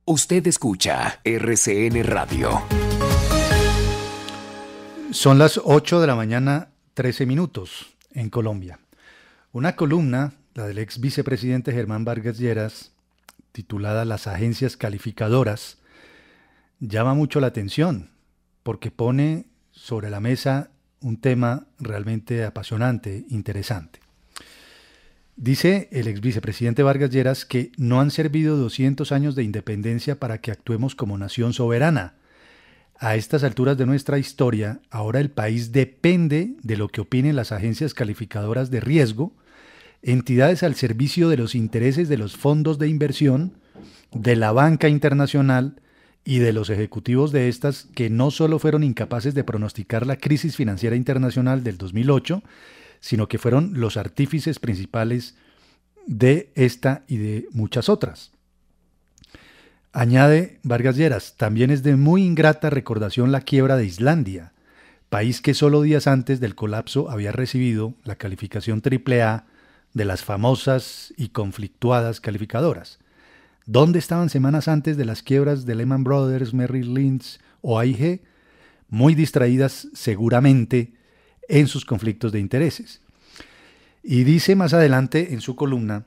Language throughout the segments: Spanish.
Usted escucha RCN Radio. Son las 8 de la mañana, 13 minutos en Colombia. Una columna, la del ex vicepresidente Germán Vargas Lleras, titulada Las agencias calificadoras, llama mucho la atención porque pone sobre la mesa un tema realmente apasionante, interesante. Dice el ex vicepresidente Vargas Lleras que no han servido 200 años de independencia para que actuemos como nación soberana. A estas alturas de nuestra historia, ahora el país depende de lo que opinen las agencias calificadoras de riesgo, entidades al servicio de los intereses de los fondos de inversión, de la banca internacional y de los ejecutivos de estas que no solo fueron incapaces de pronosticar la crisis financiera internacional del 2008, sino que fueron los artífices principales de esta y de muchas otras. Añade Vargas Lleras, también es de muy ingrata recordación la quiebra de Islandia, país que solo días antes del colapso había recibido la calificación AAA de las famosas y conflictuadas calificadoras. ¿Dónde estaban semanas antes de las quiebras de Lehman Brothers, Merrill Lynch o AIG? Muy distraídas seguramente en sus conflictos de intereses. Y dice más adelante en su columna,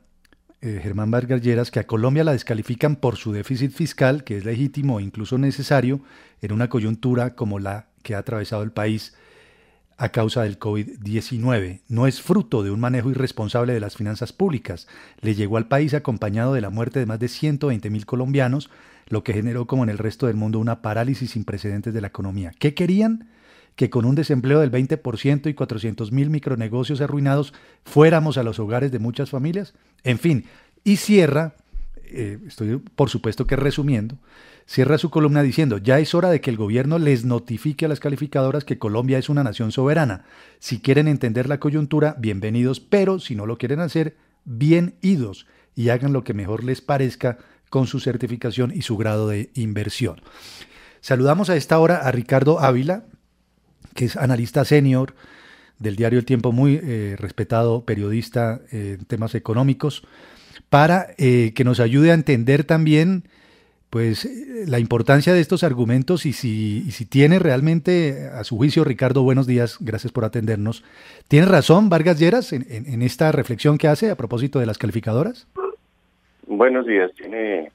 Germán Vargas Lleras, que a Colombia la descalifican por su déficit fiscal, que es legítimo e incluso necesario en una coyuntura como la que ha atravesado el país a causa del COVID-19. No es fruto de un manejo irresponsable de las finanzas públicas. Le llegó al país acompañado de la muerte de más de 120.000 colombianos, lo que generó, como en el resto del mundo, una parálisis sin precedentes de la economía. ¿Qué querían? Que con un desempleo del 20% y 400.000 micronegocios arruinados fuéramos a los hogares de muchas familias. En fin, y cierra, estoy por supuesto que resumiendo, cierra su columna diciendo: ya es hora de que el gobierno les notifique a las calificadoras que Colombia es una nación soberana. Si quieren entender la coyuntura, bienvenidos, pero si no lo quieren hacer, bien idos, y hagan lo que mejor les parezca con su certificación y su grado de inversión. Saludamos a esta hora a Ricardo Ávila, que es analista senior del diario El Tiempo, muy respetado periodista en temas económicos, para que nos ayude a entender también pues la importancia de estos argumentos y si tiene realmente, a su juicio. Ricardo, buenos días, gracias por atendernos. ¿Tiene razón Vargas Lleras en esta reflexión que hace a propósito de las calificadoras? Buenos días, tiene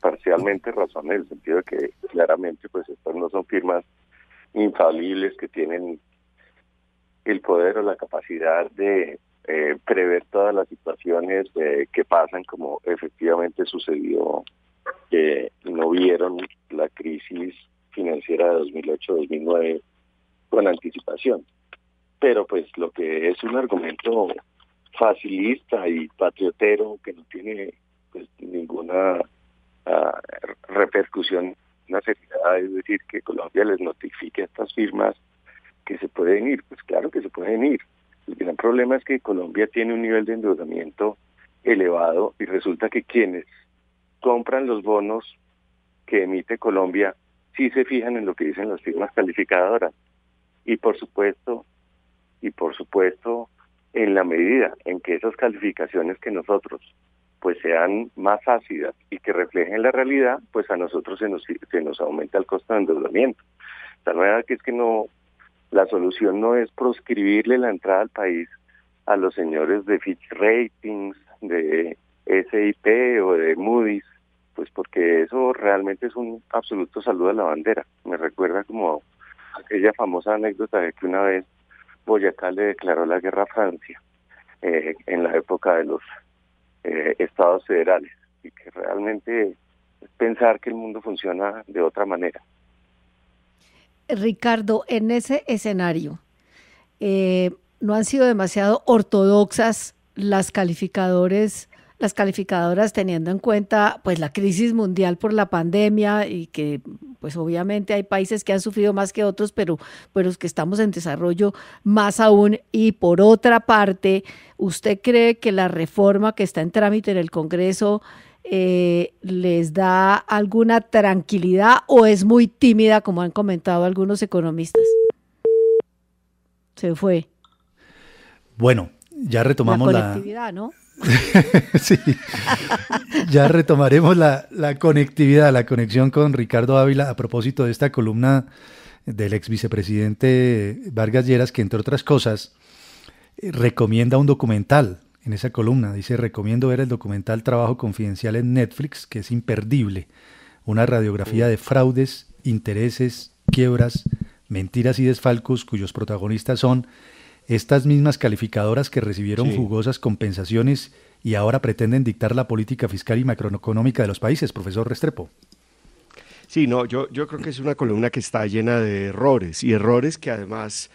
parcialmente razón en el sentido de que claramente pues estas no son firmas infalibles que tienen el poder o la capacidad de prever todas las situaciones que pasan, como efectivamente sucedió, que no vieron la crisis financiera de 2008-2009 con anticipación. Pero pues lo que es un argumento facilista y patriotero que no tiene pues ninguna repercusión, una seriedad, es decir, que Colombia les notifique a estas firmas que se pueden ir. Pues claro que se pueden ir. El gran problema es que Colombia tiene un nivel de endeudamiento elevado y resulta que quienes compran los bonos que emite Colombia sí se fijan en lo que dicen las firmas calificadoras. Y por supuesto, en la medida en que esas calificaciones que nosotros pues sean más ácidas y que reflejen la realidad, pues a nosotros se nos aumenta el costo de endeudamiento. De tal manera que es que no, la solución no es proscribirle la entrada al país a los señores de Fitch Ratings, de S&P o de Moody's, pues porque eso realmente es un absoluto saludo a la bandera. Me recuerda como aquella famosa anécdota de que una vez Boyacá le declaró la guerra a Francia en la época de los estados federales, y que realmente es pensar que el mundo funciona de otra manera. Ricardo, en ese escenario, ¿no han sido demasiado ortodoxas las calificadoras teniendo en cuenta pues la crisis mundial por la pandemia y que pues obviamente hay países que han sufrido más que otros, pero los que estamos en desarrollo más aún? Y por otra parte, ¿usted cree que la reforma que está en trámite en el Congreso les da alguna tranquilidad o es muy tímida, como han comentado algunos economistas? Se fue. Bueno, ya retomamos la conectividad, ¿no? Sí, ya retomaremos la conectividad, la conexión con Ricardo Ávila a propósito de esta columna del ex vicepresidente Vargas Lleras, que entre otras cosas recomienda un documental. En esa columna dice: recomiendo ver el documental Trabajo Confidencial en Netflix, que es imperdible, una radiografía de fraudes, intereses, quiebras, mentiras y desfalcos cuyos protagonistas son estas mismas calificadoras que recibieron jugosas compensaciones y ahora pretenden dictar la política fiscal y macroeconómica de los países, profesor Restrepo. Sí, no, yo creo que es una columna que está llena de errores, y errores que además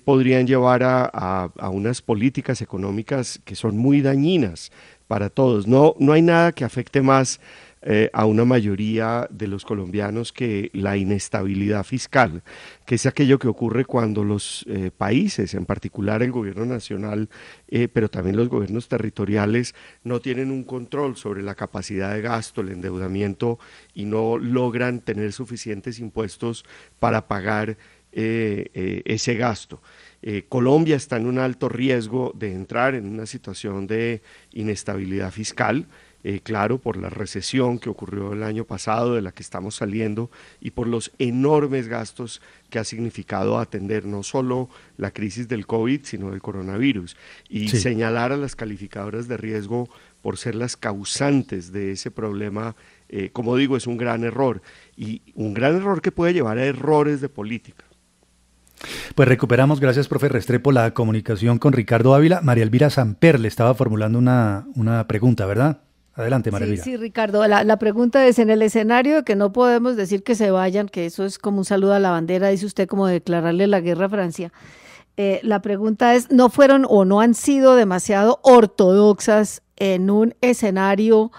podrían llevar a unas políticas económicas que son muy dañinas para todos. No hay nada que afecte más a una mayoría de los colombianos que la inestabilidad fiscal, que es aquello que ocurre cuando los países, en particular el gobierno nacional, pero también los gobiernos territoriales, no tienen un control sobre la capacidad de gasto, el endeudamiento, y no logran tener suficientes impuestos para pagar ese gasto. Colombia está en un alto riesgo de entrar en una situación de inestabilidad fiscal, claro, por la recesión que ocurrió el año pasado, de la que estamos saliendo, y por los enormes gastos que ha significado atender no solo la crisis del COVID, sino del coronavirus, y señalar a las calificadoras de riesgo por ser las causantes de ese problema, como digo, es un gran error, y un gran error que puede llevar a errores de política. Pues recuperamos, gracias profe Restrepo, la comunicación con Ricardo Ávila. María Elvira Samper le estaba formulando una pregunta, ¿verdad? Adelante, María Elvira. Sí, Ricardo, la pregunta es: en el escenario de que no podemos decir que se vayan, que eso es como un saludo a la bandera, dice usted, como declararle la guerra a Francia, la pregunta es: ¿no fueron o no han sido demasiado ortodoxas en un escenario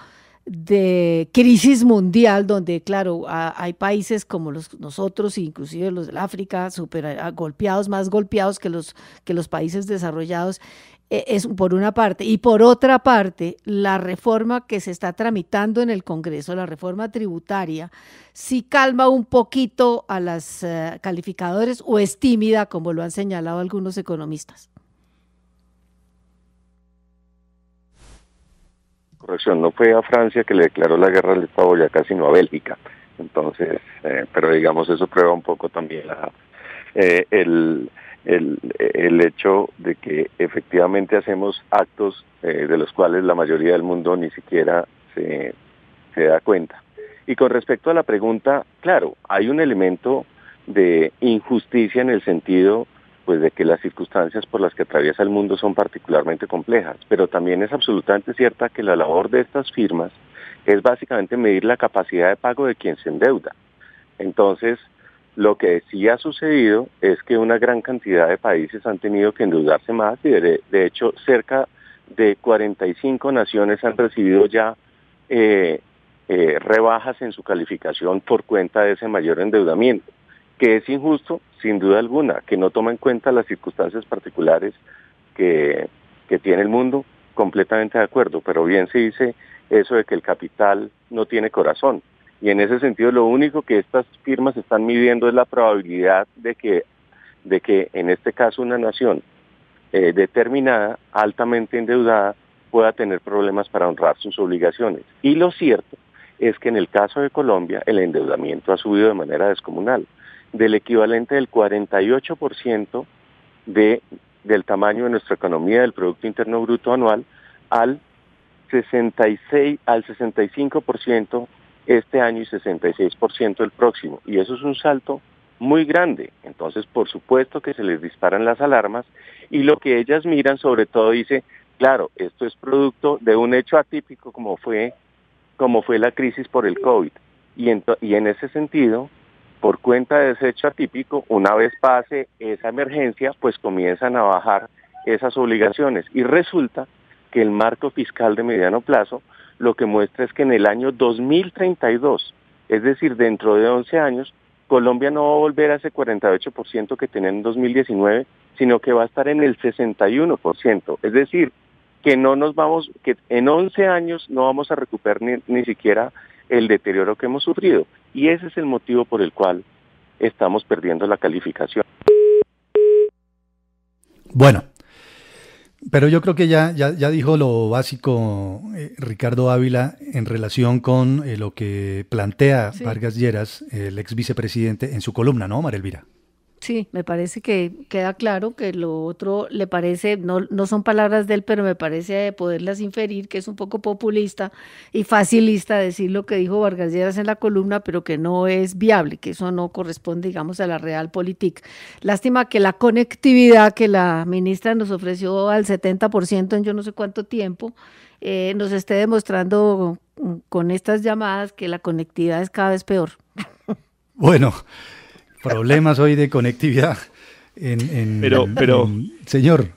de crisis mundial donde, claro, hay países como nosotros, inclusive los del África, súper golpeados, más golpeados que los países desarrollados? Es por una parte, y por otra parte, la reforma que se está tramitando en el Congreso, la reforma tributaria, sí calma un poquito a las calificadores, o es tímida, como lo han señalado algunos economistas. Corrección, no fue a Francia que le declaró la guerra al Estado Boyacá, sino a Bélgica. Entonces, pero digamos, eso prueba un poco también el hecho de que efectivamente hacemos actos de los cuales la mayoría del mundo ni siquiera se da cuenta. Y con respecto a la pregunta, claro, hay un elemento de injusticia en el sentido pues de que las circunstancias por las que atraviesa el mundo son particularmente complejas, pero también es absolutamente cierta que la labor de estas firmas es básicamente medir la capacidad de pago de quien se endeuda. Entonces, lo que sí ha sucedido es que una gran cantidad de países han tenido que endeudarse más, y de hecho cerca de 45 naciones han recibido ya rebajas en su calificación por cuenta de ese mayor endeudamiento, que es injusto, sin duda alguna, que no toma en cuenta las circunstancias particulares que tiene el mundo, completamente de acuerdo, pero bien se dice eso de que el capital no tiene corazón, y en ese sentido lo único que estas firmas están midiendo es la probabilidad de que en este caso una nación determinada, altamente endeudada, pueda tener problemas para honrar sus obligaciones. Y lo cierto es que en el caso de Colombia el endeudamiento ha subido de manera descomunal, del equivalente del 48% del tamaño de nuestra economía, del Producto Interno Bruto anual, al 65% este año y 66% el próximo. Y eso es un salto muy grande. Entonces, por supuesto que se les disparan las alarmas, y lo que ellas miran sobre todo dice, claro, esto es producto de un hecho atípico como fue la crisis por el COVID. Y en ese sentido, por cuenta de ese hecho atípico, una vez pase esa emergencia, pues comienzan a bajar esas obligaciones. Y resulta que el marco fiscal de mediano plazo lo que muestra es que en el año 2032, es decir, dentro de 11 años, Colombia no va a volver a ese 48% que tenía en 2019, sino que va a estar en el 61%. Es decir, que en 11 años no vamos a recuperar ni siquiera el deterioro que hemos sufrido. Y ese es el motivo por el cual estamos perdiendo la calificación. Bueno, Pero yo creo que ya dijo lo básico Ricardo Ávila en relación con lo que plantea Vargas Lleras, el ex vicepresidente, en su columna, ¿no, María Elvira? Sí, me parece que queda claro que lo otro le parece, no son palabras de él, pero me parece poderlas inferir, que es un poco populista y facilista decir lo que dijo Vargas Lleras en la columna, pero que no es viable, que eso no corresponde, digamos, a la realpolitik. Lástima que la conectividad que la ministra nos ofreció al 70% en yo no sé cuánto tiempo, nos esté demostrando con estas llamadas que la conectividad es cada vez peor. Bueno, problemas hoy de conectividad pero señor.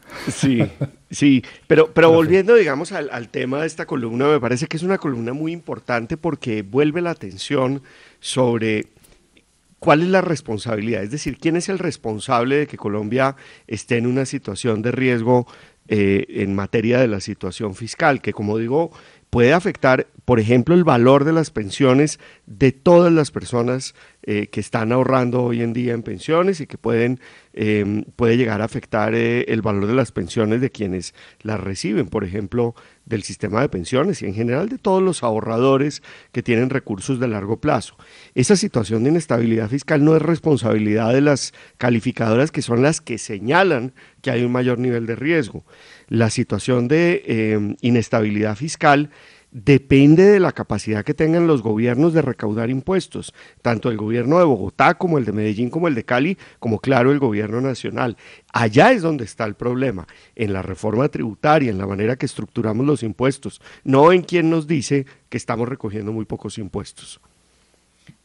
Sí, pero volviendo, digamos, al tema de esta columna, me parece que es una columna muy importante porque vuelve la atención sobre cuál es la responsabilidad, es decir, quién es el responsable de que Colombia esté en una situación de riesgo en materia de la situación fiscal, que como digo, puede afectar, por ejemplo, el valor de las pensiones de todas las personas que están ahorrando hoy en día en pensiones y que puede llegar a afectar el valor de las pensiones de quienes las reciben, por ejemplo, del sistema de pensiones y en general de todos los ahorradores que tienen recursos de largo plazo. Esa situación de inestabilidad fiscal no es responsabilidad de las calificadoras, que son las que señalan que hay un mayor nivel de riesgo. La situación de inestabilidad fiscal depende de la capacidad que tengan los gobiernos de recaudar impuestos, tanto el gobierno de Bogotá como el de Medellín como el de Cali, como claro el gobierno nacional. Allá es donde está el problema, en la reforma tributaria, en la manera que estructuramos los impuestos, no en quien nos dice que estamos recogiendo muy pocos impuestos.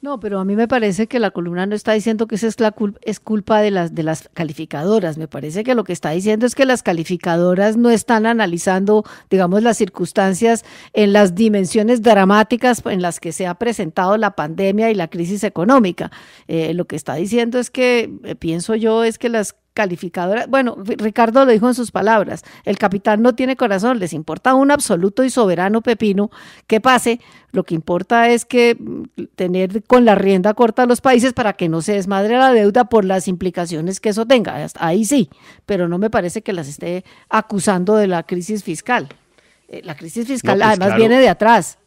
No, pero a mí me parece que la columna no está diciendo que esa es culpa de las calificadoras. Me parece que lo que está diciendo es que las calificadoras no están analizando, digamos, las circunstancias en las dimensiones dramáticas en las que se ha presentado la pandemia y la crisis económica. Lo que está diciendo es que, pienso yo, es que las calificadoras, bueno, Ricardo lo dijo en sus palabras, el capital no tiene corazón, les importa un absoluto y soberano pepino que pase, lo que importa es que tener con la rienda corta a los países para que no se desmadre la deuda por las implicaciones que eso tenga, ahí sí, pero no me parece que las esté acusando de la crisis fiscal. La crisis fiscal no, pues además claro. viene de atrás.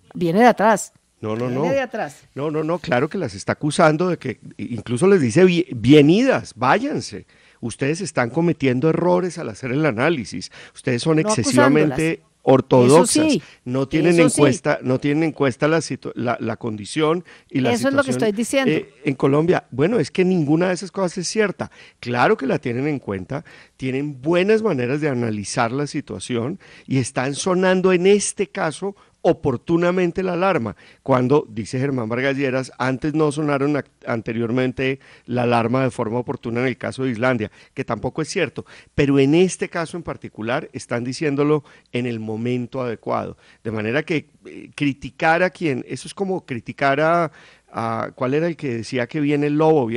No, claro que las está acusando de que incluso les dice bien idas, váyanse. Ustedes están cometiendo errores al hacer el análisis. Ustedes son excesivamente ortodoxas. Sí, no tienen en cuenta la condición y la situación. Eso es lo que estoy diciendo. En Colombia, bueno, es que ninguna de esas cosas es cierta. Claro que la tienen en cuenta, tienen buenas maneras de analizar la situación y están sonando en este caso oportunamente la alarma, cuando, dice Germán Vargas Lleras, antes no sonaron anteriormente la alarma de forma oportuna en el caso de Islandia, que tampoco es cierto, pero en este caso en particular están diciéndolo en el momento adecuado, de manera que criticar a quien, eso es como criticar a ¿cuál era el que decía que viene el lobo,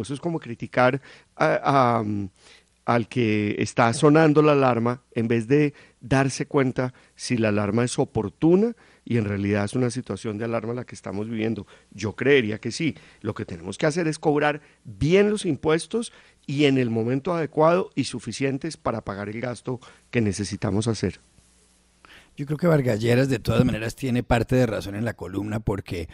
eso es como criticar al que está sonando la alarma en vez de darse cuenta si la alarma es oportuna y en realidad es una situación de alarma la que estamos viviendo. Yo creería que sí. Lo que tenemos que hacer es cobrar bien los impuestos y en el momento adecuado y suficientes para pagar el gasto que necesitamos hacer. Yo creo que Vargas Lleras de todas maneras tiene parte de razón en la columna porque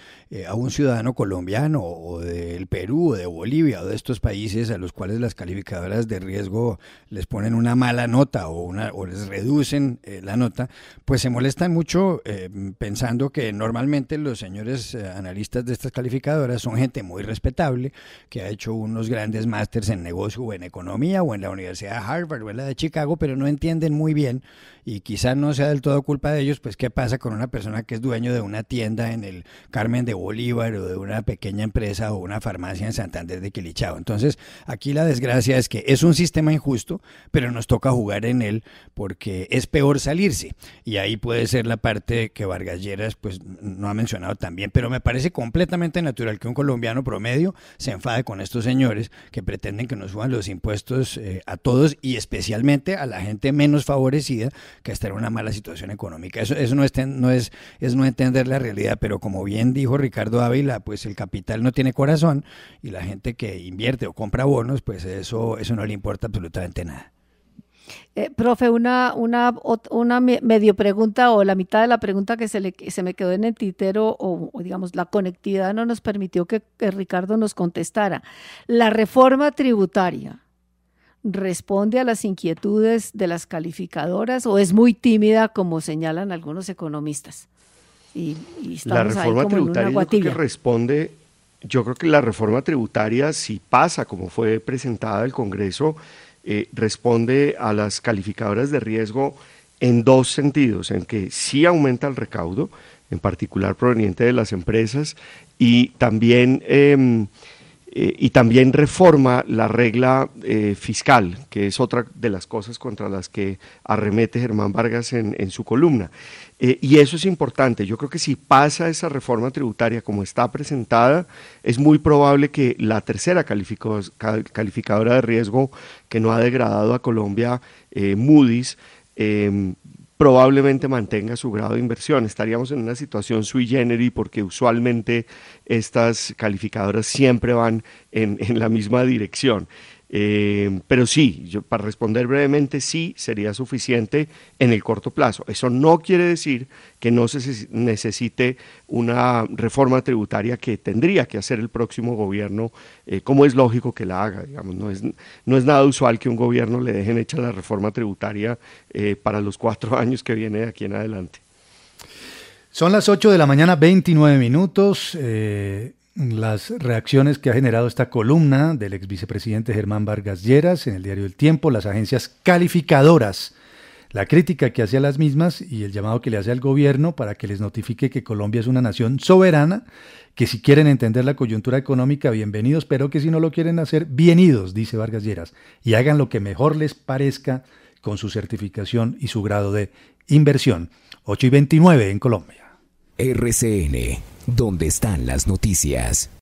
a un ciudadano colombiano o del Perú o de Bolivia o de estos países a los cuales las calificadoras de riesgo les ponen una mala nota o les reducen la nota, pues se molestan mucho pensando que normalmente los señores analistas de estas calificadoras son gente muy respetable que ha hecho unos grandes másters en negocio o en economía o en la Universidad de Harvard o en la de Chicago, pero no entienden muy bien y quizás no sea del todo culpa de ellos, pues qué pasa con una persona que es dueño de una tienda en el Carmen de Bolívar o de una pequeña empresa o una farmacia en Santander de Quilichao. Entonces, aquí la desgracia es que es un sistema injusto, pero nos toca jugar en él porque es peor salirse. Y ahí puede ser la parte que Vargas Lleras pues no ha mencionado también, pero me parece completamente natural que un colombiano promedio se enfade con estos señores que pretenden que nos suban los impuestos a todos y especialmente a la gente menos favorecida que está en una mala situación económica. Eso no es no entender la realidad, pero como bien dijo Ricardo Ávila, pues el capital no tiene corazón y la gente que invierte o compra bonos, pues eso no le importa absolutamente nada. Profe, una medio pregunta o la mitad de la pregunta que se me quedó en el tintero o digamos la conectividad no nos permitió que Ricardo nos contestara. ¿La reforma tributaria responde a las inquietudes de las calificadoras o es muy tímida como señalan algunos economistas? Y la reforma ahí como tributaria en una yo creo que responde, yo creo que la reforma tributaria, si pasa como fue presentada al Congreso, responde a las calificadoras de riesgo en dos sentidos, en que sí aumenta el recaudo, en particular proveniente de las empresas, y también reforma la regla fiscal, que es otra de las cosas contra las que arremete Germán Vargas en su columna. Y eso es importante. Yo creo que si pasa esa reforma tributaria como está presentada, es muy probable que la tercera calificadora de riesgo que no ha degradado a Colombia, Moody's, probablemente mantenga su grado de inversión. Estaríamos en una situación sui generis porque usualmente estas calificadoras siempre van en la misma dirección. Pero sí, para responder brevemente, sí sería suficiente en el corto plazo. Eso no quiere decir que no se necesite una reforma tributaria que tendría que hacer el próximo gobierno, como es lógico que la haga. Digamos, no es nada usual que un gobierno le dejen hecha la reforma tributaria para los 4 años que viene de aquí en adelante. Son las 8 de la mañana, 29 minutos. Las reacciones que ha generado esta columna del ex vicepresidente Germán Vargas Lleras en el diario El Tiempo, las agencias calificadoras, la crítica que hace a las mismas y el llamado que le hace al gobierno para que les notifique que Colombia es una nación soberana, que si quieren entender la coyuntura económica, bienvenidos, pero que si no lo quieren hacer, bienvenidos, dice Vargas Lleras, y hagan lo que mejor les parezca con su certificación y su grado de inversión. 8:29 en Colombia. RCN, donde están las noticias.